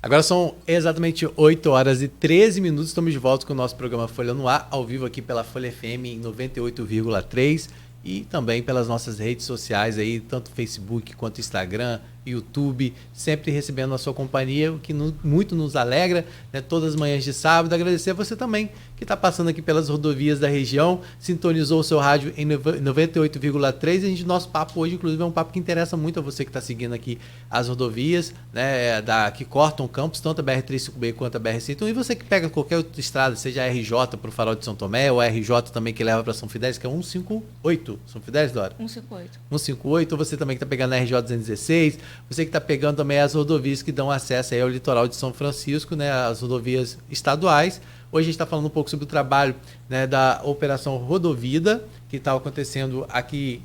Agora são exatamente 8 horas e 13 minutos. Estamos de volta com o nosso programa Folha no Ar, ao vivo aqui pela Folha FM em 98,3 e também pelas nossas redes sociais aí, tanto Facebook quanto Instagram, YouTube, sempre recebendo a sua companhia, o que muito nos alegra, né? Todas as manhãs de sábado. Agradecer a você também que está passando aqui pelas rodovias da região, sintonizou o seu rádio em 98,3. E nosso papo hoje, inclusive, é um papo que interessa muito a você que está seguindo aqui as rodovias, né, que cortam campos, tanto a BR-356 quanto a BR-101. E você que pega qualquer outra estrada, seja a RJ para o Farol de São Tomé, ou a RJ também que leva para São Fidélis, que é 158. São Fidélis, Dora? 158. 158, ou você também que está pegando a RJ-216, você que está pegando também as rodovias que dão acesso aí ao litoral de São Francisco, né, as rodovias estaduais. Hoje a gente está falando um pouco sobre o trabalho, né, da Operação Rodovida, que está acontecendo aqui,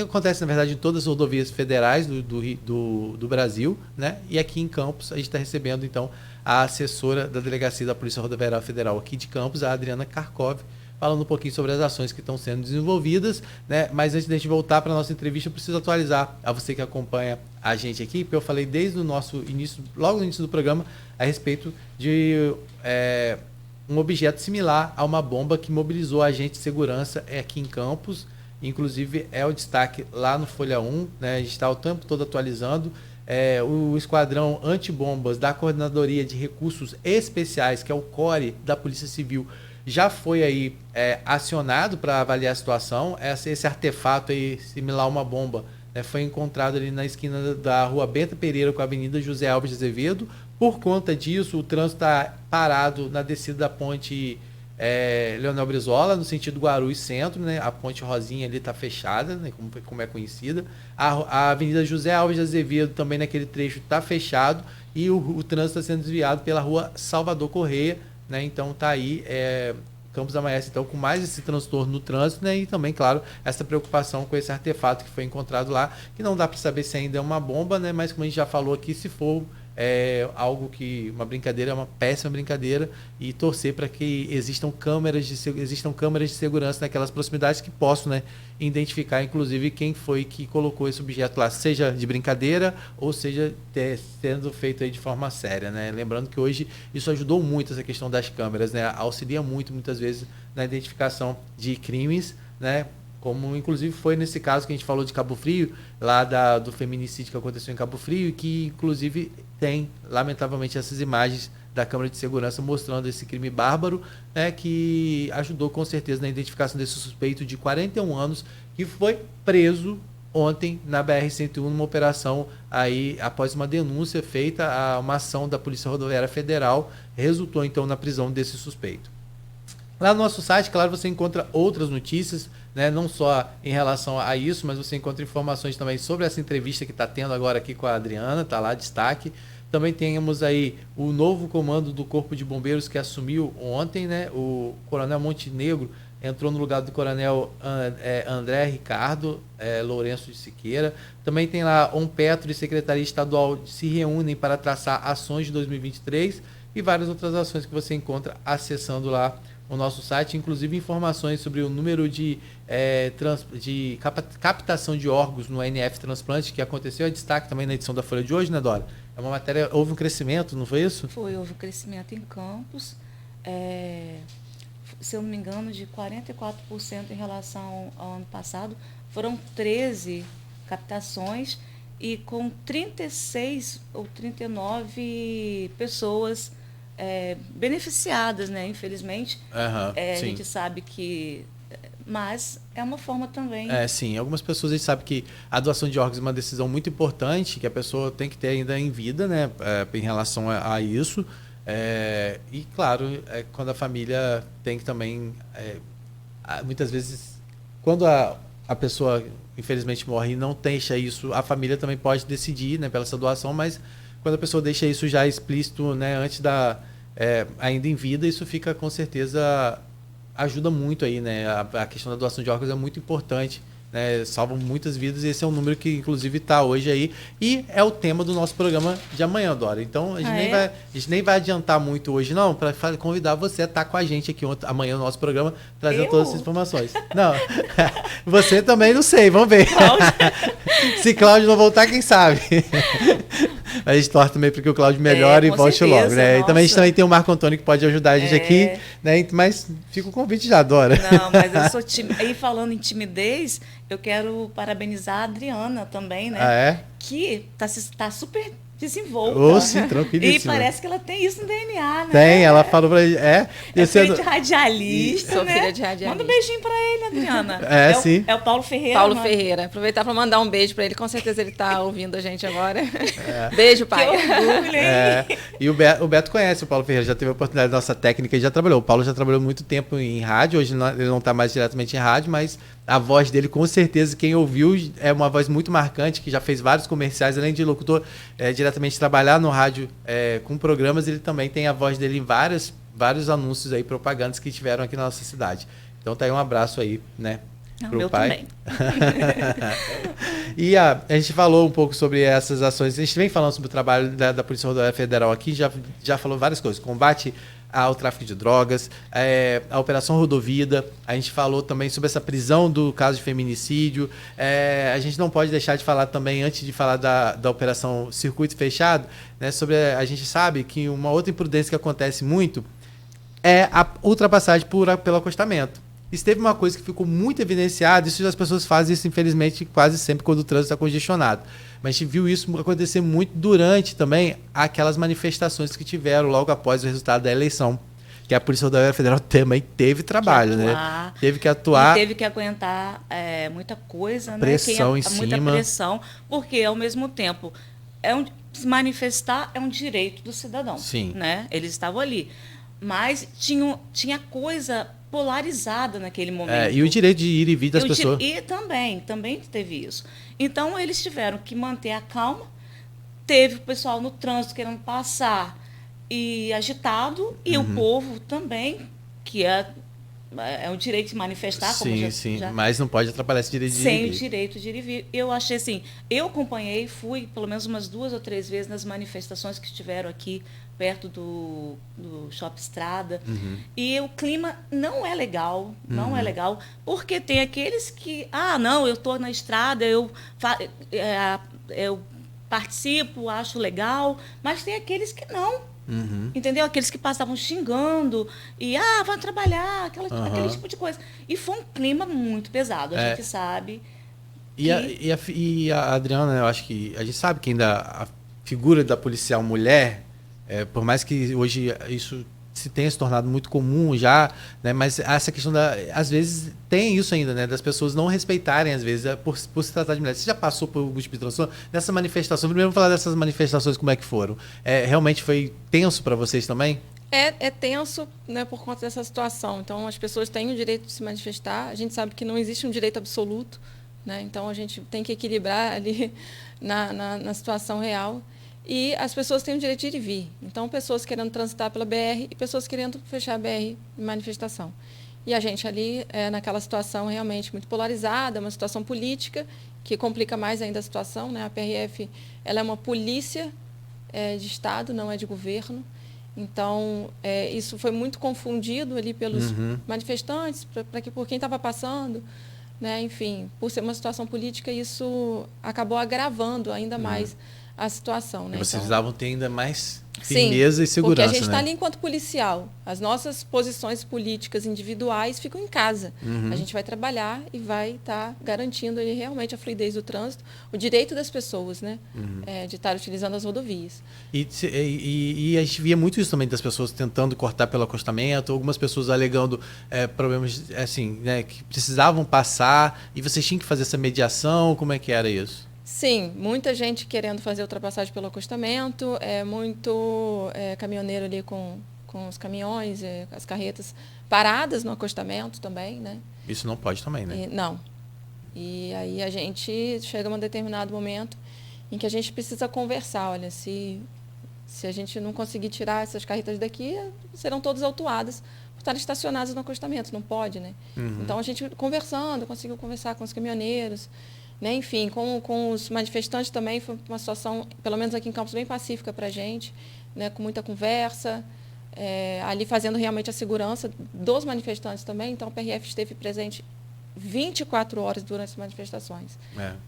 acontece na verdade em todas as rodovias federais do Brasil, né? E aqui em Campos a gente está recebendo então a assessora da Delegacia da Polícia Rodoviária Federal aqui de Campos, a Adriana Karkov, falando um pouquinho sobre as ações que estão sendo desenvolvidas, né? Mas antes de a gente voltar para a nossa entrevista, eu preciso atualizar a você que acompanha a gente aqui, porque eu falei desde o nosso início, logo no início do programa, a respeito de um objeto similar a uma bomba que mobilizou agentes de segurança aqui em Campos. Inclusive é o destaque lá no Folha 1, né? A gente está o tempo todo atualizando. O Esquadrão Antibombas da Coordenadoria de Recursos Especiais, que é o CORE da Polícia Civil, já foi aí acionado para avaliar a situação. Esse artefato aí, similar a uma bomba, foi encontrado ali na esquina da Rua Benta Pereira com a Avenida José Alves de Azevedo. Por conta disso, o trânsito está parado na descida da ponte Leonel Brizola, no sentido Guarulhos Centro, né? A ponte Rosinha ali está fechada, né? como é conhecida. A Avenida José Alves de Azevedo também naquele trecho está fechado e o trânsito está sendo desviado pela Rua Salvador Correia, né? Então está aí Campos amanhece então com mais esse transtorno no trânsito, né? E também, claro, essa preocupação com esse artefato que foi encontrado lá, que não dá para saber se ainda é uma bomba, né? Mas como a gente já falou aqui, se for algo que uma brincadeira, é uma péssima brincadeira, e torcer para que existam câmeras de segurança naquelas proximidades que possam, né, identificar inclusive quem foi que colocou esse objeto lá, seja de brincadeira ou seja sendo feito aí de forma séria, né? Lembrando que hoje isso ajudou muito, essa questão das câmeras, né? Auxilia muito muitas vezes na identificação de crimes, né? Como inclusive foi nesse caso que a gente falou de Cabo Frio, lá do feminicídio que aconteceu em Cabo Frio, e que inclusive tem, lamentavelmente, essas imagens da câmera de segurança mostrando esse crime bárbaro, né, que ajudou com certeza na identificação desse suspeito de 41 anos, que foi preso ontem na BR-101, numa operação aí, após uma denúncia feita, uma ação da Polícia Rodoviária Federal, resultou então na prisão desse suspeito. Lá no nosso site, claro, você encontra outras notícias, né, não só em relação a isso, mas você encontra informações também sobre essa entrevista que está tendo agora aqui com a Adriana, está lá, destaque. Também temos aí o novo comando do Corpo de Bombeiros que assumiu ontem, né, o Coronel Montenegro entrou no lugar do Coronel André Ricardo Lourenço de Siqueira. Também tem lá Petro e Secretaria Estadual se reúnem para traçar ações de 2023 e várias outras ações que você encontra acessando lá o nosso site, inclusive informações sobre o número de captação de órgãos no NF Transplante, que aconteceu, é destaque também na edição da Folha de hoje, né, Dora? É uma matéria, houve um crescimento, não foi isso? Houve um crescimento em Campos, se eu não me engano, de 44% em relação ao ano passado. Foram 13 captações e com 36 ou 39 pessoas beneficiadas, né? Infelizmente, a gente sabe que... Mas é uma forma também... Sim. Algumas pessoas a gente sabe que a doação de órgãos é uma decisão muito importante, que a pessoa tem que ter ainda em vida, né? Em relação a isso. E, claro, quando a família tem que também... muitas vezes, quando a pessoa, infelizmente, morre e não deixa isso, a família também pode decidir, né, pela essa doação, mas... Quando a pessoa deixa isso já explícito, né, antes ainda em vida, isso fica com certeza, ajuda muito aí, né? A questão da doação de órgãos é muito importante, né? Salvam muitas vidas e esse é um número que inclusive está hoje aí e é o tema do nosso programa de amanhã, Dora. Então a gente nem vai adiantar muito hoje não, para convidar você a estar com a gente aqui amanhã no nosso programa, trazendo todas essas informações. Não, você também não sei, vamos ver. Se Cláudio não voltar, quem sabe? A gente torce também para que o Cláudio melhore e volte certeza, logo, né? E também a gente também tem o Marco Antônio que pode ajudar a gente aqui, né? Mas fica o convite já, Dora. Não, mas eu sou tímida. E falando em timidez, eu quero parabenizar a Adriana também, né? Ah, é? Que tá super desenvolta. Ô, sim, tranquilíssima. E parece que ela tem isso no DNA, né? Tem, ela falou pra gente. É filha de radialista, Sou né? filha de radialista. Manda um beijinho pra ele, Adriana. Sim. É o Paulo Ferreira. Paulo né? Ferreira. Aproveitar para mandar um beijo para ele. Com certeza ele está ouvindo a gente agora. Beijo, pai. Que orgulho, hein? E o Beto conhece o Paulo Ferreira, já teve a oportunidade da nossa técnica e já trabalhou. O Paulo já trabalhou muito tempo em rádio, hoje ele não está mais diretamente em rádio, mas a voz dele, com certeza, quem ouviu, é uma voz muito marcante, que já fez vários comerciais, além de locutor, diretamente trabalhar no rádio com programas, ele também tem a voz dele em vários anúncios aí, propagandas que tiveram aqui na nossa cidade. Então tá aí um abraço aí, né? Pro meu pai. também. E a gente falou um pouco sobre essas ações. A gente vem falando sobre o trabalho da Polícia Rodoviária Federal aqui, já falou várias coisas. Combate ao tráfico de drogas, a Operação Rodovida. A gente falou também sobre essa prisão do caso de feminicídio. A gente não pode deixar de falar também, antes de falar da Operação Circuito Fechado, né, a gente sabe que uma outra imprudência que acontece muito é a ultrapassagem pelo acostamento. Isso teve uma coisa que ficou muito evidenciada, isso as pessoas fazem isso, infelizmente, quase sempre quando o trânsito está congestionado. Mas a gente viu isso acontecer muito durante também aquelas manifestações que tiveram logo após o resultado da eleição. Que a Polícia Rodoviária Federal também teve trabalho, né? Teve que atuar. E teve que aguentar muita coisa, pressão né? em Muita cima. pressão, porque ao mesmo tempo se manifestar é um direito do cidadão. Sim. Né? Eles estavam ali. Mas tinha coisa polarizada naquele momento. E o direito de ir e vir das pessoas. E também teve isso. Então, eles tiveram que manter a calma. Teve o pessoal no trânsito querendo passar e agitado, e o povo também, que é um direito de manifestar. Sim, mas não pode atrapalhar esse direito de ir e vir. Sem o direito de ir e vir. Eu achei assim, eu acompanhei, fui pelo menos umas 2 ou 3 vezes nas manifestações que estiveram aqui perto do Shopping Estrada, e o clima não é legal, porque tem aqueles que, não, eu estou na estrada, eu participo, acho legal, mas tem aqueles que não, entendeu? Aqueles que passavam xingando, e, vai trabalhar, aquele tipo de coisa. E foi um clima muito pesado, a gente sabe. E a Adriana, eu acho que a gente sabe que ainda a figura da policial mulher, por mais que hoje isso se tenha se tornado muito comum já, né, mas essa questão às vezes tem isso ainda, né, das pessoas não respeitarem, às vezes, por se tratar de mulher. Você já passou por algum tipo de transtorno? Nessa manifestação, primeiro vamos falar dessas manifestações, como é que foram? Realmente foi tenso para vocês também? É tenso, né, por conta dessa situação. Então, as pessoas têm o direito de se manifestar. A gente sabe que não existe um direito absoluto, né? Então, a gente tem que equilibrar ali na situação real. E as pessoas têm o direito de ir e vir. Então, pessoas querendo transitar pela BR e pessoas querendo fechar a BR em manifestação. E a gente ali, naquela situação realmente muito polarizada, uma situação política que complica mais ainda a situação, né? A PRF ela é uma polícia de Estado, não é de governo. Então, isso foi muito confundido ali pelos manifestantes, por quem estava passando. Né? Enfim, por ser uma situação política, isso acabou agravando ainda mais a situação. Né? E vocês precisavam ter ainda mais firmeza e segurança. Porque a gente está, né, ali enquanto policial. As nossas posições políticas individuais ficam em casa. A gente vai trabalhar e vai estar garantindo ali realmente a fluidez do trânsito, o direito das pessoas, né, de estar utilizando as rodovias. E a gente via muito isso também das pessoas tentando cortar pelo acostamento, algumas pessoas alegando problemas assim, né, que precisavam passar e vocês tinham que fazer essa mediação. Como é que era isso? Sim, muita gente querendo fazer ultrapassagem pelo acostamento, muito caminhoneiro ali com os caminhões, as carretas paradas no acostamento também, né? Isso não pode também, né? Não. E aí a gente chega a um determinado momento em que a gente precisa conversar. Olha, se a gente não conseguir tirar essas carretas daqui, serão todas autuadas por estarem estacionadas no acostamento, não pode, né? Então a gente conseguiu conversar com os caminhoneiros, né? Enfim, com os manifestantes também foi uma situação, pelo menos aqui em Campos, bem pacífica para a gente, né? Com muita conversa, ali fazendo realmente a segurança dos manifestantes também. Então, a PRF esteve presente 24 horas durante as manifestações.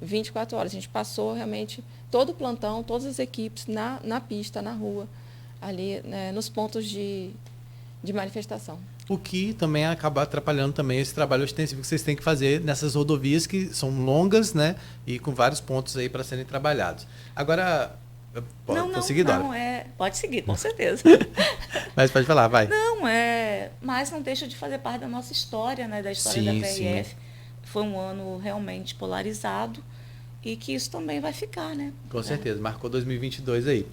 24 horas. A gente passou realmente todo o plantão, todas as equipes na pista, na rua, ali, né, nos pontos de manifestação. O que também acaba atrapalhando também esse trabalho ostensivo que vocês têm que fazer nessas rodovias que são longas, né? E com vários pontos aí para serem trabalhados. Agora, pode seguir, Dora? Pode seguir, com certeza. Mas pode falar, vai. Mas não deixa de fazer parte da nossa história, né? Da história da PRF. Sim. Foi um ano realmente polarizado e que isso também vai ficar, né? Com certeza, marcou 2022 aí.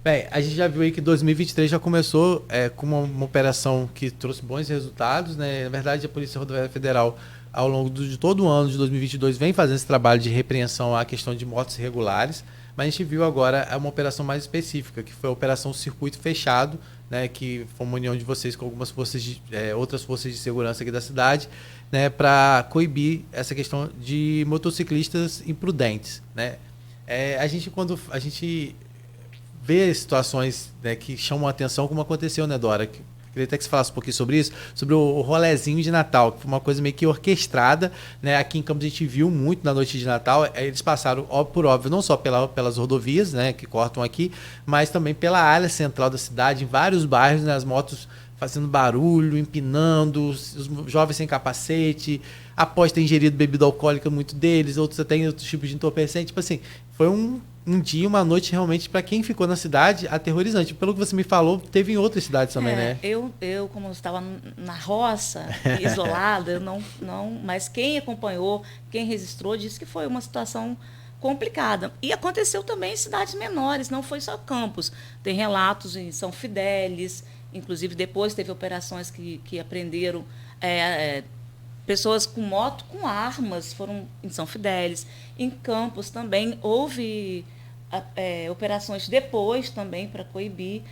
Bem, a gente já viu aí que 2023 já começou com uma operação que trouxe bons resultados, né? Na verdade, a Polícia Rodoviária Federal, ao longo de todo o ano de 2022, vem fazendo esse trabalho de repreensão à questão de motos irregulares, mas a gente viu agora uma operação mais específica, que foi a Operação Circuito Fechado, né? Que foi uma união de vocês com algumas outras forças de segurança aqui da cidade, né? Para coibir essa questão de motociclistas imprudentes, né? Quando a gente ver situações, né, que chamam a atenção, como aconteceu, né, Dora? Queria até que você falasse um pouquinho sobre isso, sobre o rolezinho de Natal, que foi uma coisa meio que orquestrada, né? Aqui em Campos a gente viu muito na noite de Natal, eles passaram, por óbvio, não só pelas rodovias, né, que cortam aqui, mas também pela área central da cidade, em vários bairros, né, as motos fazendo barulho, empinando, os jovens sem capacete, após ter ingerido bebida alcoólica, muito deles, outros até em outros tipos de entorpecente. Tipo assim, foi um dia, uma noite realmente, para quem ficou na cidade, aterrorizante. Pelo que você me falou, teve em outras cidades também, né? Eu como estava na roça, isolada, eu não, mas quem acompanhou, quem registrou, disse que foi uma situação complicada. E aconteceu também em cidades menores, não foi só Campos. Tem relatos em São Fidélis, inclusive depois teve operações que apreenderam pessoas com moto, com armas, foram em São Fidélis. Em Campos também houve operações depois também para coibir.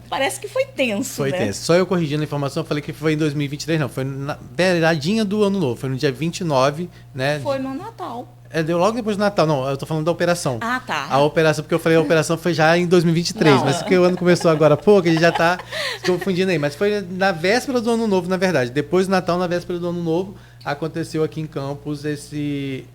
Parece que foi tenso. Foi tenso. Só eu corrigindo a informação, eu falei que foi em 2023, não. Foi na beiradinha do Ano Novo. Foi no dia 29, né? Foi no Natal. Deu logo depois do Natal. Não, eu tô falando da operação. Ah, tá. A operação, porque eu falei a operação foi já em 2023, não, mas porque o ano começou agora há pouco, a gente já tá se confundindo aí. Mas foi na véspera do Ano Novo, na verdade. Depois do Natal, na véspera do Ano Novo, aconteceu aqui em Campos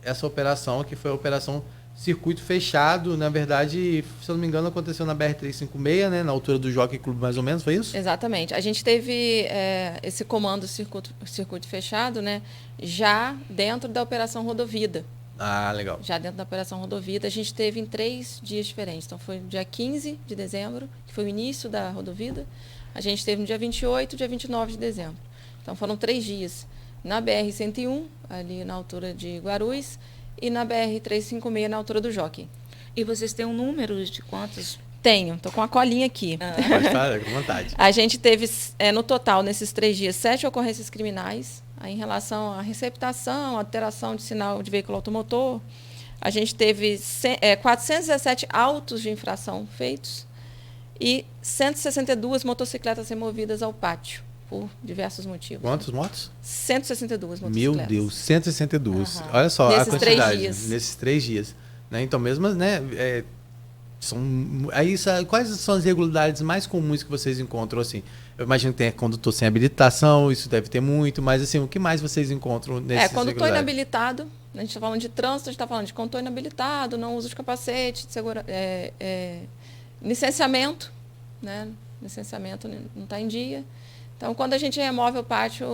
essa operação, que foi a Operação Circuito Fechado. Na verdade, se eu não me engano, aconteceu na BR-356, né? Na altura do Jockey Club, mais ou menos, foi isso? Exatamente. A gente teve esse comando circuito fechado, né? Já dentro da Operação Rodovida. Ah, legal. Já dentro da Operação Rodovida, a gente teve em 3 dias diferentes. Então, foi no dia 15 de dezembro, que foi o início da Rodovida. A gente teve no dia 28 e dia 29 de dezembro. Então, foram 3 dias. Na BR-101, ali na altura de Guarulhos, e na BR-356, na altura do Jockey. E vocês têm um número de quantos? Tenho, estou com a colinha aqui. Pode falar, com vontade. A gente teve, no total, nesses 3 dias, 7 ocorrências criminais. Aí, em relação à receptação, alteração de sinal de veículo automotor, a gente teve 417 autos de infração feitos e 162 motocicletas removidas ao pátio, por diversos motivos. Quantas motos? 162 motocicletas. Meu Deus, 162. Uhum. Olha só nesses a quantidade. 3 dias. Nesses 3 dias. Né? Então, mesmo, né? Quais são as irregularidades mais comuns que vocês encontram, assim? Eu imagino que tem condutor sem habilitação, isso deve ter muito, mas assim, o que mais vocês encontram nesses condutor inabilitado, a gente está falando de trânsito, a gente está falando de condutor inabilitado, não uso de capacete, de licenciamento, né? Licenciamento não está em dia. Então, quando a gente remove o pátio,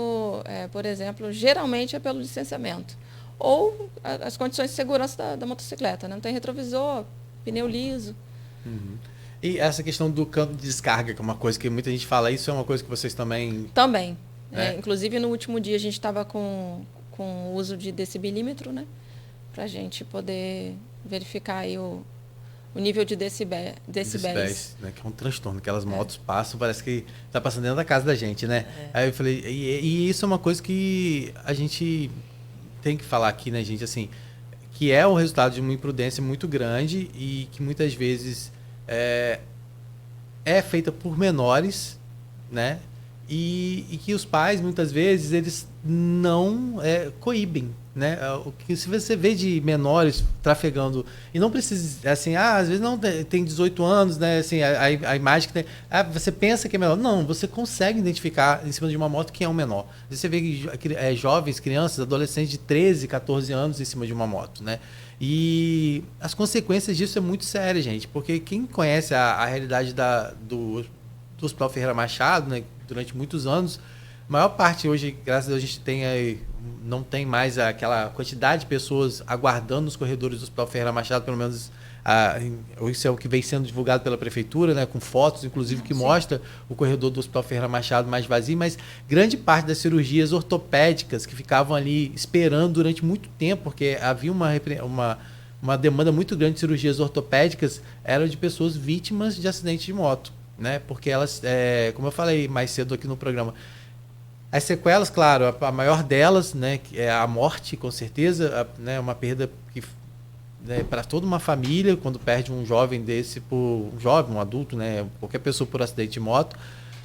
por exemplo, geralmente é pelo licenciamento. Ou as condições de segurança da motocicleta, né? Não tem retrovisor, pneu liso. Uhum. E essa questão do campo de descarga, que é uma coisa que muita gente fala, isso é uma coisa que vocês também... Também. Inclusive, no último dia, a gente estava com o uso de decibilímetro, né? Para a gente poder verificar aí o nível de decibéis. Né? Que é um transtorno. Aquelas motos passam, parece que está passando dentro da casa da gente, né? Aí eu falei... E isso é uma coisa que a gente tem que falar aqui, né, gente? Assim, que é o resultado de uma imprudência muito grande e que muitas vezes é feita por menores, né? e que os pais, muitas vezes, eles não coíbem, né? O que se você vê de menores trafegando, e não precisa, assim, às vezes não tem 18 anos, né? Assim, a imagem que tem, você pensa que é menor. Não, você consegue identificar em cima de uma moto quem é um menor. Você vê jovens, crianças, adolescentes de 13, 14 anos em cima de uma moto, né? E as consequências disso é muito séria, gente, porque quem conhece a realidade do Hospital Ferreira Machado, né, durante muitos anos, a maior parte hoje, graças a Deus, a gente não tem mais aquela quantidade de pessoas aguardando nos corredores do Hospital Ferreira Machado, pelo menos isso é o que vem sendo divulgado pela prefeitura, né, com fotos, inclusive, que mostra o corredor do Hospital Ferreira Machado mais vazio, mas grande parte das cirurgias ortopédicas que ficavam ali esperando durante muito tempo, porque havia uma demanda muito grande de cirurgias ortopédicas, eram de pessoas vítimas de acidentes de moto, né, porque elas, como eu falei mais cedo aqui no programa, as sequelas, claro, a maior delas, né, é a morte, com certeza, né, uma perda que, né, para toda uma família, quando perde um jovem desse, um adulto, né, qualquer pessoa por acidente de moto,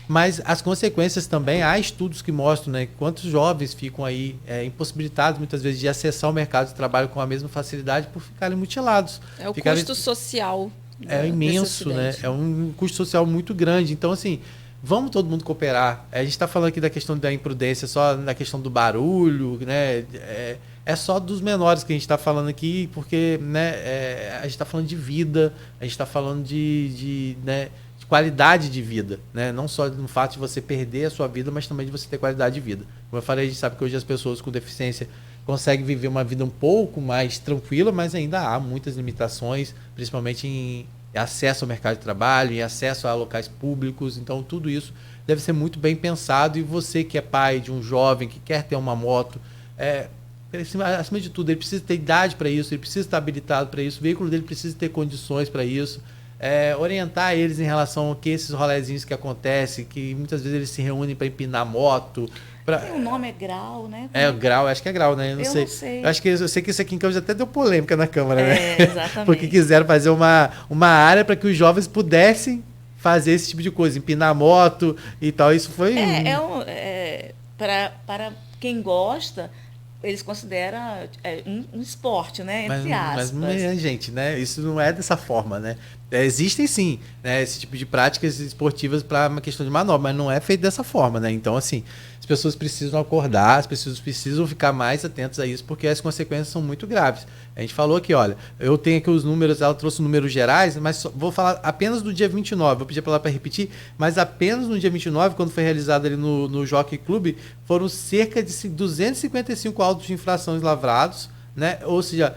mas as consequências também, há estudos que mostram, né, quantos jovens ficam aí impossibilitados muitas vezes de acessar o mercado de trabalho com a mesma facilidade por ficarem mutilados. É o custo social. É imenso, né? É um custo social muito grande. Então, assim, vamos todo mundo cooperar. A gente está falando aqui da questão da imprudência, só na questão do barulho, né? É só dos menores que a gente está falando aqui, porque, né, a gente está falando de vida, a gente está falando né, de qualidade de vida, né? Não só no fato de você perder a sua vida, mas também de você ter qualidade de vida. Como eu falei, a gente sabe que hoje as pessoas com deficiência conseguem viver uma vida um pouco mais tranquila, mas ainda há muitas limitações, principalmente em acesso ao mercado de trabalho, em acesso a locais públicos. Então, tudo isso deve ser muito bem pensado. E você que é pai de um jovem que quer ter uma moto, acima de tudo, ele precisa ter idade para isso, ele precisa estar habilitado para isso, o veículo dele precisa ter condições para isso. Orientar eles em relação a que esses rolezinhos que acontecem, que muitas vezes eles se reúnem para empinar moto. O nome é grau, né? Grau, acho que é grau, né? Eu não sei. Eu sei que isso aqui em Campos até deu polêmica na Câmara, né? Exatamente. Porque quiseram fazer uma área para que os jovens pudessem fazer esse tipo de coisa, empinar moto e tal. Isso foi... Para quem gosta, eles consideram um esporte, né? Entre aspas. Mas, gente, né? Isso não é dessa forma, né? Existem sim, né, esse tipo de práticas esportivas para uma questão de manobra, mas não é feito dessa forma, né? Então, assim, as pessoas precisam acordar, as pessoas precisam ficar mais atentas a isso, porque as consequências são muito graves. A gente falou aqui, olha, eu tenho aqui os números, ela trouxe números gerais, mas vou falar apenas do dia 29, vou pedir para ela para repetir, mas apenas no dia 29, quando foi realizado ali no Jockey Club, foram cerca de 255 autos de infrações lavrados, né? Ou seja,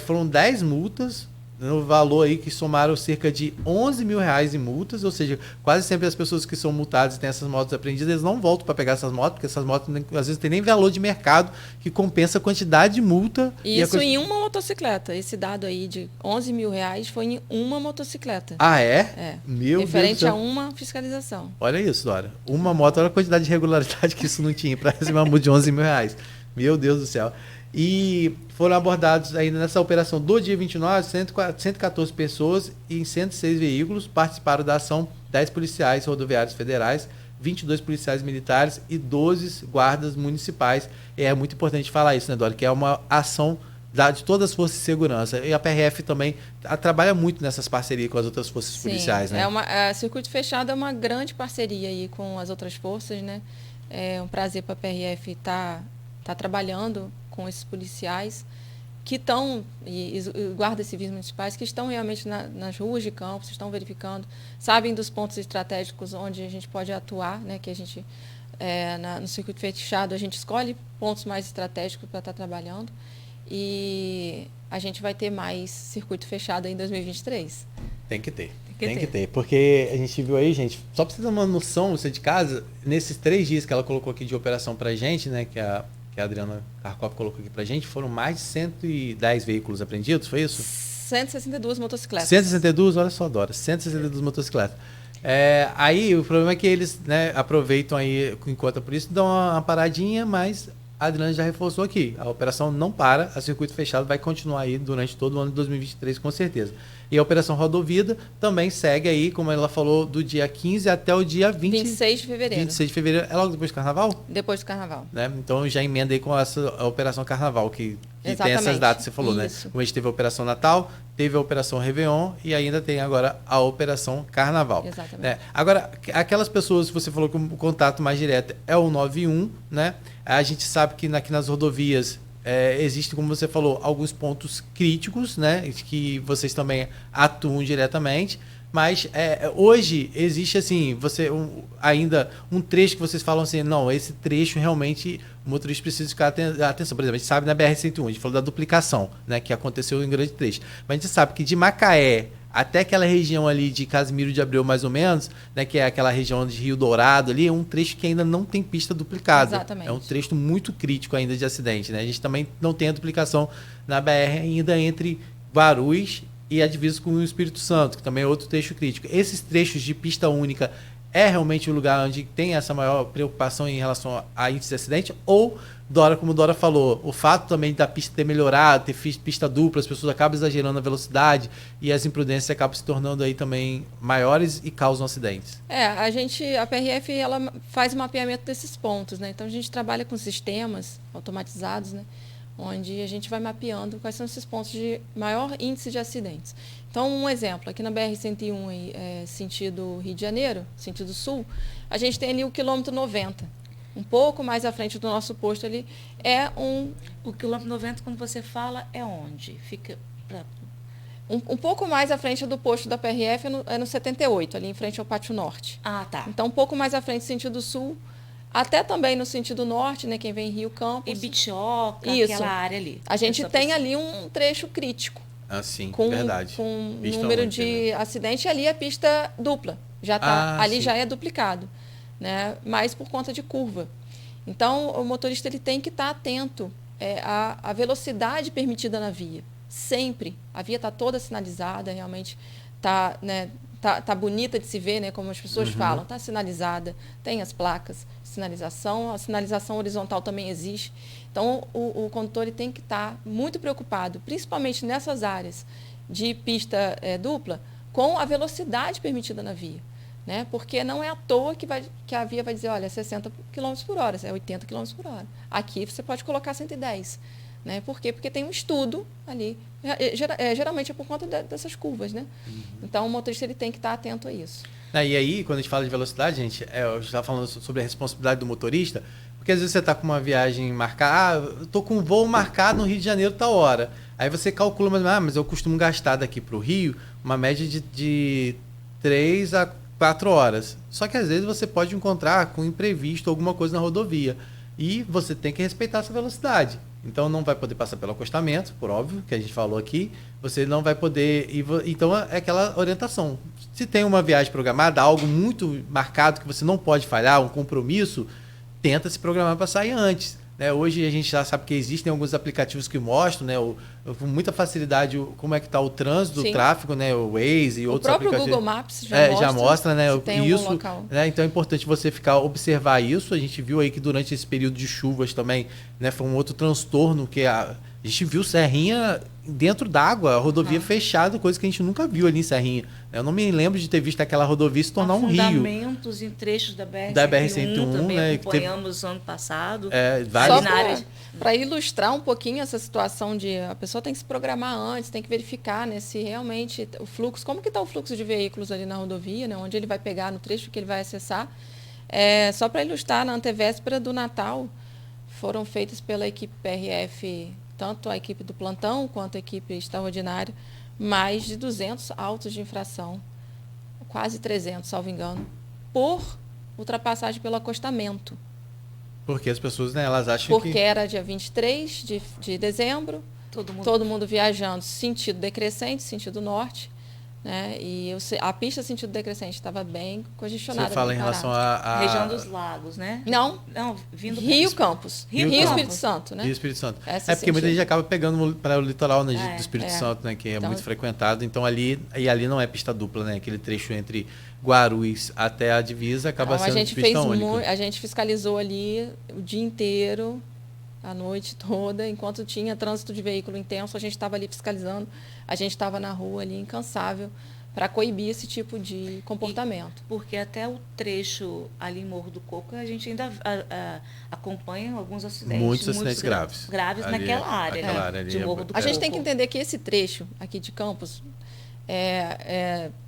foram 10 multas, no valor aí que somaram cerca de R$11 mil em multas, ou seja, quase sempre as pessoas que são multadas e têm essas motos apreendidas, eles não voltam para pegar essas motos, porque essas motos às vezes não tem nem valor de mercado que compensa a quantidade de multa. Isso em uma motocicleta. Esse dado aí de R$11 mil foi em uma motocicleta. Ah, é? É. Meu referente Deus a uma fiscalização. Olha isso, Dora. Uma moto, olha a quantidade de regularidade que isso não tinha para receber uma multa de R$11 mil. Meu Deus do céu. E foram abordados ainda nessa operação do dia 29, 114 pessoas e em 106 veículos. Participaram da ação 10 policiais rodoviários federais, 22 policiais militares e 12 guardas municipais. E é muito importante falar isso, né, Dora? Que é uma ação de todas as forças de segurança. E a PRF também trabalha muito nessas parcerias com as outras forças policiais, né? Circuito Fechado é uma grande parceria aí com as outras forças, né? É um prazer para a PRF estar trabalhando com esses policiais que estão, e guardas civis municipais, que estão realmente nas ruas de Campos, estão verificando, sabem dos pontos estratégicos onde a gente pode atuar, né? Que a gente, no circuito fechado, a gente escolhe pontos mais estratégicos para estar trabalhando, e a gente vai ter mais circuito fechado em 2023. Tem que ter. Tem que ter, porque a gente viu aí, gente, só para você ter uma noção, você de casa, nesses 3 dias que ela colocou aqui de operação para a gente, né, que a Adriana Karkov colocou aqui pra gente, foram mais de 110 veículos apreendidos, foi isso? 162 motocicletas. 162, olha só, Dora, 162 motocicletas. Aí o problema é que eles, né, aproveitam aí enquanto a polícia, dão uma paradinha, mas a Adriana já reforçou aqui. A operação não para, a circuito fechado vai continuar aí durante todo o ano de 2023, com certeza. E a Operação Rodovida também segue aí, como ela falou, do dia 15 até o dia 26 de fevereiro. 26 de fevereiro. É logo depois do Carnaval? Depois do Carnaval. Né? Então já emenda aí com a Operação Carnaval, que tem essas datas, você falou, isso. né? Como a gente teve a Operação Natal, teve a Operação Réveillon e ainda tem agora a Operação Carnaval. Exatamente. Né? Agora, aquelas pessoas que você falou que o contato mais direto é o 91, né? A gente sabe que aqui nas rodovias existem, como você falou, alguns pontos críticos, né? Que vocês também atuam diretamente. Mas hoje existe assim, ainda um trecho que vocês falam assim, não, esse trecho realmente o motorista precisa ficar atenção. Por exemplo, a gente sabe na BR-101, a gente falou da duplicação, né, que aconteceu em grande trecho. Mas a gente sabe que de Macaé até aquela região ali de Casimiro de Abreu, mais ou menos, né, que é aquela região de Rio Dourado ali, é um trecho que ainda não tem pista duplicada. Exatamente. É um trecho muito crítico ainda de acidente, né? A gente também não tem a duplicação na BR ainda entre Guarulhos e a divisa com o Espírito Santo, que também é outro trecho crítico. Esses trechos de pista única é realmente o lugar onde tem essa maior preocupação em relação a índice de acidente? Ou, como Dora falou, o fato também da pista ter melhorado, ter pista dupla, as pessoas acabam exagerando a velocidade e as imprudências acabam se tornando aí também maiores e causam acidentes? A PRF ela faz o mapeamento desses pontos, né? Então a gente trabalha com sistemas automatizados, né? Onde a gente vai mapeando quais são esses pontos de maior índice de acidentes. Então, um exemplo, aqui na BR-101, sentido Rio de Janeiro, sentido sul, a gente tem ali o quilômetro 90. Um pouco mais à frente do nosso posto ali O quilômetro 90, quando você fala, é onde? Fica... Um pouco mais à frente do posto da PRF é no 78, ali em frente ao Pátio Norte. Ah, tá. Então, um pouco mais à frente, sentido sul, até também no sentido norte, né, quem vem Rio Campos. E Bitioca, Isso. Aquela área ali. A gente tem ali um trecho crítico. Ah, sim, com, verdade. Com Pista número única, de acidente, ali é pista dupla. Ali já é duplicado, né? Mas por conta de curva. Então, o motorista ele tem que estar atento à velocidade permitida na via. Sempre. A via está toda sinalizada, realmente está, né, tá bonita de se ver, né, como as pessoas falam. Está sinalizada, tem as placas de sinalização, a sinalização horizontal também existe. Então, o condutor ele tem que estar muito preocupado, principalmente nessas áreas de pista dupla, com a velocidade permitida na via. Né? Porque não é à toa que a via vai dizer, olha, 60 km por hora, é 80 km por hora. Aqui você pode colocar 110. Né? Por quê? Porque tem um estudo ali. Geralmente é por conta dessas curvas. Né? Então, o motorista ele tem que estar atento a isso. E aí, quando a gente fala de velocidade, gente, eu estava falando sobre a responsabilidade do motorista, porque às vezes você está com uma viagem marcada, eu estou com um voo marcado no Rio de Janeiro tal hora. Aí você calcula, mas eu costumo gastar daqui para o Rio uma média de 3 a 4 horas. Só que às vezes você pode encontrar com imprevisto alguma coisa na rodovia. E você tem que respeitar essa velocidade. Então não vai poder passar pelo acostamento, por óbvio, que a gente falou aqui. Você não vai poder... Então é aquela orientação. Se tem uma viagem programada, algo muito marcado que você não pode falhar, um compromisso, tenta se programar para sair antes. Né? Hoje a gente já sabe que existem alguns aplicativos que mostram, né, com muita facilidade como é que está o trânsito, o tráfego, né, o Waze e outros aplicativos. O próprio Google Maps já mostra, né, isso. Local. Né, então é importante você observar isso. A gente viu aí que durante esse período de chuvas também, né, foi um outro transtorno que a gente viu Serrinha dentro d'água, a rodovia fechada, coisa que a gente nunca viu ali em Serrinha. Eu não me lembro de ter visto aquela rodovia se tornar um rio. Afundamentos em trechos da BR-101, também né, acompanhamos ano passado. Só para ilustrar um pouquinho essa situação de a pessoa tem que se programar antes, tem que verificar, né, se realmente o fluxo, como que está o fluxo de veículos ali na rodovia, né, onde ele vai pegar, no trecho que ele vai acessar. Só para ilustrar, na antevéspera do Natal, foram feitas pela equipe PRF, tanto a equipe do plantão quanto a equipe extraordinária, mais de 200 autos de infração, quase 300, salvo engano, por ultrapassagem pelo acostamento. Porque as pessoas, né, elas acham Porque era dia 23 de dezembro, todo mundo viajando sentido decrescente, sentido norte, né? E a pista sentido decrescente estava bem congestionada. Você fala em relação à região dos lagos, né? Não, vindo Rio Campos, Rio Espírito Santo, né? Rio Espírito Santo. Porque muita gente acaba pegando para o litoral, né, do Espírito Santo, né, que é muito frequentado. Então ali não é pista dupla, né? Aquele trecho entre Guarulhos até a divisa acaba sendo pista única. A gente fiscalizou ali o dia inteiro, a noite toda, enquanto tinha trânsito de veículo intenso, a gente estava ali fiscalizando, a gente estava na rua ali incansável para coibir esse tipo de comportamento. Porque até o trecho ali em Morro do Coco, a gente ainda acompanha alguns acidentes. Muitos acidentes graves. Graves ali, naquela área, naquela área de Morro do Coco. A gente tem que entender que esse trecho aqui de Campos,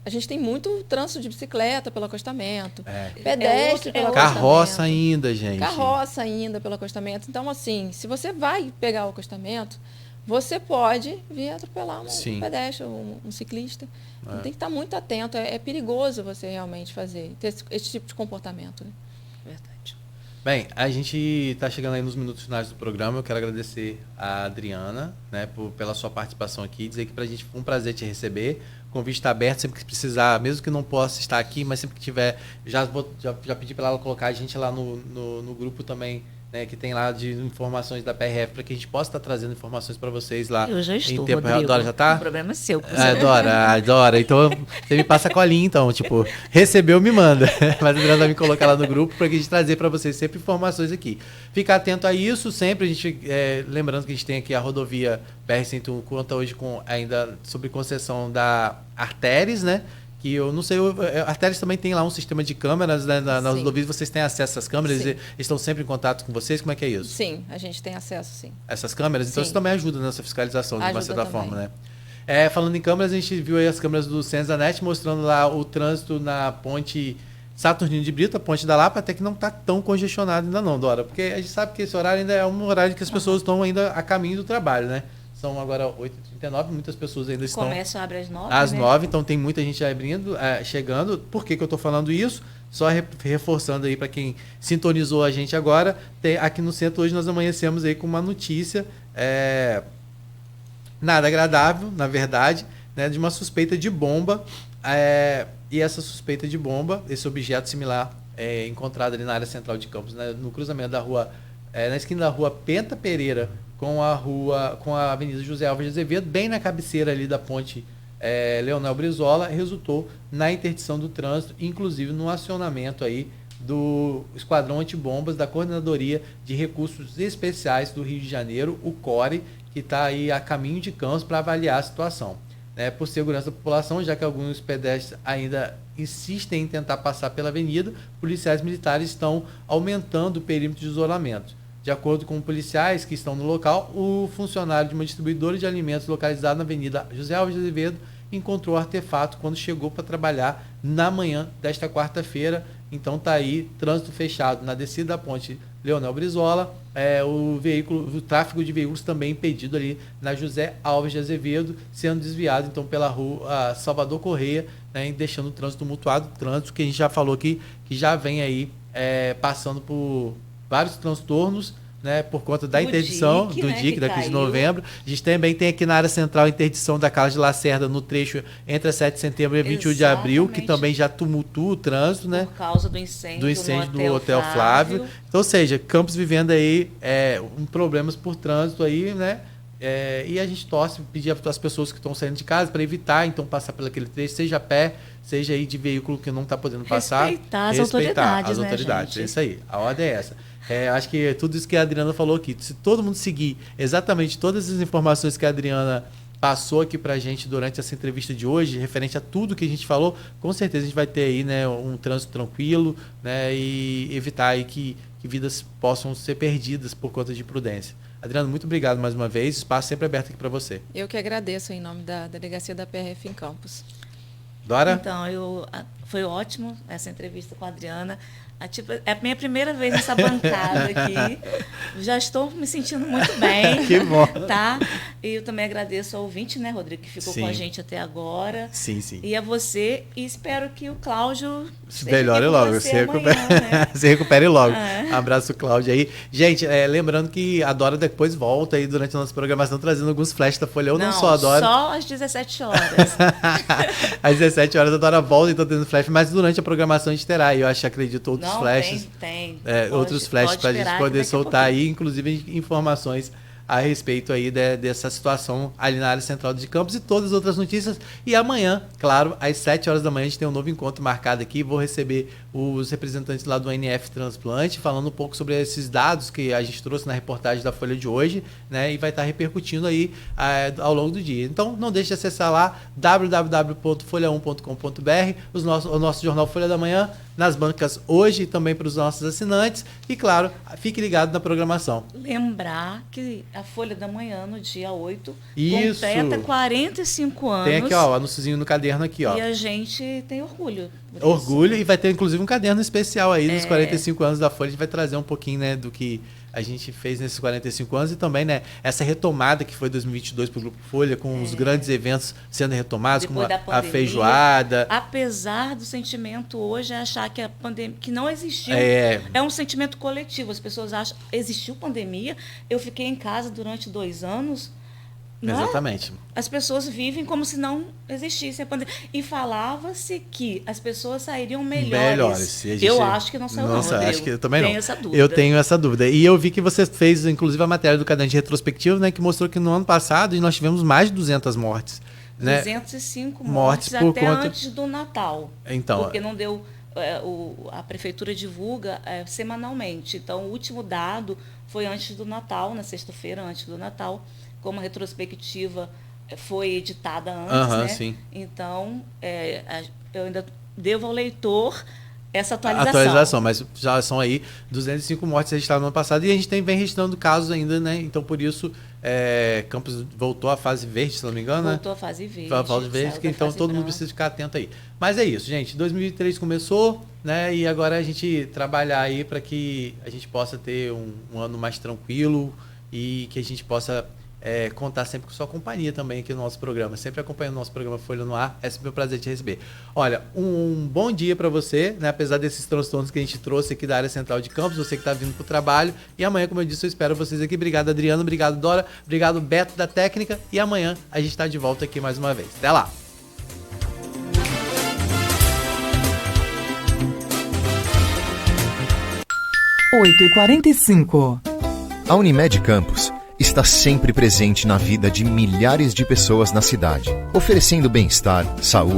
a gente tem muito trânsito de bicicleta pelo acostamento, pedestre pelo acostamento. Carroça ainda, gente. Carroça ainda pelo acostamento. Então, assim, se você vai pegar o acostamento, você pode vir atropelar um pedestre, um ciclista. Então, tem que estar muito atento. É perigoso você realmente ter esse tipo de comportamento. Né? Verdade. Bem, a gente está chegando aí nos minutos finais do programa. Eu quero agradecer a Adriana, né, pela sua participação aqui. Dizer que para a gente foi um prazer te receber. O convite está aberto sempre que precisar, mesmo que não possa estar aqui, mas sempre que tiver. Já pedi para ela colocar a gente lá no grupo também, né, que tem lá de informações da PRF, para que a gente possa estar trazendo informações para vocês lá. Eu já estou, em tempo real. Rodrigo. Dora já está? O problema é seu. Dora. Então, você me passa a colinha, então. Tipo, recebeu, me manda. Mas a Adriana vai me colocar lá no grupo para a gente trazer para vocês sempre informações aqui. Fica atento a isso sempre. A gente, lembrando que a gente tem aqui a rodovia BR-101, conta hoje ainda sobre concessão da Artéries, né? Que eu não sei, a Artéries também tem lá um sistema de câmeras, né? Nas rodovias vocês têm acesso a essas câmeras, eles estão sempre em contato com vocês, como é que é isso? Sim, a gente tem acesso, sim. Essas câmeras? Então isso também ajuda nessa fiscalização, de uma certa forma, né? Falando em câmeras, a gente viu aí as câmeras do Senzanet mostrando lá o trânsito na ponte Saturnino de Brito, a ponte da Lapa, até que não está tão congestionado ainda não, Dora, porque a gente sabe que esse horário ainda é um horário que as pessoas estão ainda a caminho do trabalho, né? São agora 8h39, muitas pessoas ainda estão... O comércio abre às 9h, às 9h, então tem muita gente chegando. Por que eu estou falando isso? Só reforçando aí para quem sintonizou a gente agora, aqui no centro hoje nós amanhecemos aí com uma notícia, nada agradável, na verdade, né, de uma suspeita de bomba, e essa suspeita de bomba, esse objeto similar encontrado ali na área central de Campos, né, no cruzamento da rua, na esquina da rua Penta Pereira, com a Avenida José Alves de Azevedo, bem na cabeceira ali da ponte Leonel Brizola, resultou na interdição do trânsito, inclusive no acionamento aí do Esquadrão Antibombas da Coordenadoria de Recursos Especiais do Rio de Janeiro, o CORE, que está aí a caminho de Campos para avaliar a situação. Por segurança da população, já que alguns pedestres ainda insistem em tentar passar pela avenida, policiais militares estão aumentando o perímetro de isolamento. De acordo com policiais que estão no local, o funcionário de uma distribuidora de alimentos localizada na Avenida José Alves de Azevedo encontrou o artefato quando chegou para trabalhar na manhã desta quarta-feira. Então está aí, trânsito fechado na descida da ponte Leonel Brizola, o tráfego de veículos também impedido ali na José Alves de Azevedo, sendo desviado então pela rua Salvador Correia, né, deixando o trânsito tumultuado, trânsito que a gente já falou aqui, que já vem aí passando por vários transtornos, né, por conta da interdição do DIC, da 15 de novembro. A gente também tem aqui na área central a interdição da Carlos de Lacerda no trecho entre a 7 de setembro e a 21 de abril, que também já tumultua o trânsito, né? Por causa do incêndio do Hotel Flávio. Então, ou seja, Campos vivendo aí problemas por trânsito aí, né? E a gente pedir às pessoas que estão saindo de casa para evitar, então, passar por aquele trecho, seja a pé, seja aí de veículo que não está podendo passar. Respeitar as autoridades, né, gente? É isso aí, a ordem é essa. Acho que tudo isso que a Adriana falou aqui, se todo mundo seguir exatamente todas as informações que a Adriana passou aqui pra gente durante essa entrevista de hoje, referente a tudo que a gente falou, com certeza a gente vai ter aí, né, um trânsito tranquilo, né, e evitar aí que vidas possam ser perdidas por conta de imprudência. Adriana, muito obrigado mais uma vez, espaço sempre aberto aqui para você. Eu que agradeço em nome da Delegacia da PRF em Campos. Dora? Então, foi ótimo essa entrevista com a Adriana. É a minha primeira vez nessa bancada aqui. Já estou me sentindo muito bem. Que bom. Tá? E eu também agradeço ao ouvinte, né, Rodrigo, que ficou com a gente até agora. Sim, sim. E a você. E espero que o Cláudio se melhore logo. Se recupere logo. Um abraço, Cláudio aí. Gente, lembrando que a Dora depois volta aí durante a nossa programação trazendo alguns flashes da Folha. Não só a Dora. Só às 17 horas. Às 17 horas a Dora volta e então tendo flash, mas durante a programação a gente terá. E eu acredito outros flashes. Tem. Outros flashes para a gente poder soltar aí, inclusive informações a respeito aí dessa situação ali na área central de Campos e todas as outras notícias. E amanhã, claro, às 7 horas da manhã, a gente tem um novo encontro marcado aqui. Vou receber os representantes lá do NF Transplante, falando um pouco sobre esses dados que a gente trouxe na reportagem da Folha de hoje, né? E vai estar repercutindo aí ao longo do dia. Então, não deixe de acessar lá www.folha1.com.br, o nosso jornal Folha da Manhã, nas bancas hoje e também para os nossos assinantes. E, claro, fique ligado na programação. Lembrar que a Folha da Manhã, no dia 8, Isso. completa 45 anos. Tem aqui, ó, o anúnciozinho no caderno aqui, ó. E a gente tem orgulho. Orgulho, e vai ter inclusive um caderno especial aí dos 45 anos da Folha. A gente vai trazer um pouquinho, né, do que a gente fez nesses 45 anos e também, né, essa retomada que foi 2022 para o Grupo Folha, com os grandes eventos sendo retomados, depois como a a feijoada. Apesar do sentimento hoje achar que a pandemia, que não existiu, é um sentimento coletivo. As pessoas acham, existiu pandemia, eu fiquei em casa durante 2 anos. Exatamente. As pessoas vivem como se não existisse a pandemia. E falava-se que as pessoas sairiam melhores. Eu acho que não saiu, não. Nossa, acho que eu também não. Essa dúvida. Eu tenho essa dúvida. E eu vi que você fez, inclusive, a matéria do caderno de retrospectivo, né, que mostrou que no ano passado nós tivemos mais de 200 mortes. 205 mortes até conta... antes do Natal. Então, porque não deu... a prefeitura divulga semanalmente. Então, o último dado foi antes do Natal, na sexta-feira, antes do Natal, como a retrospectiva foi editada antes, né? Sim. Então, eu ainda devo ao leitor essa atualização. Mas já são aí 205 mortes registradas no ano passado e a gente vem registrando casos ainda, né? Então, por isso, Campos voltou à fase verde, se não me engano, voltou à fase verde. Fase verde, então todo mundo precisa ficar atento aí. Mas é isso, gente. 2023 começou, né? E agora a gente trabalhar aí para que a gente possa ter um ano mais tranquilo e que a gente possa contar sempre com sua companhia também aqui no nosso programa. Sempre acompanhando o nosso programa Folha no Ar. É sempre um prazer te receber. Olha, um bom dia para você, né? Apesar desses transtornos que a gente trouxe aqui da área central de Campos, você que está vindo para o trabalho. E amanhã, como eu disse, eu espero vocês aqui. Obrigado, Adriano. Obrigado, Dora. Obrigado, Beto, da técnica. E amanhã a gente está de volta aqui mais uma vez. Até lá! 8h45. A Unimed Campos está sempre presente na vida de milhares de pessoas na cidade, oferecendo bem-estar, saúde.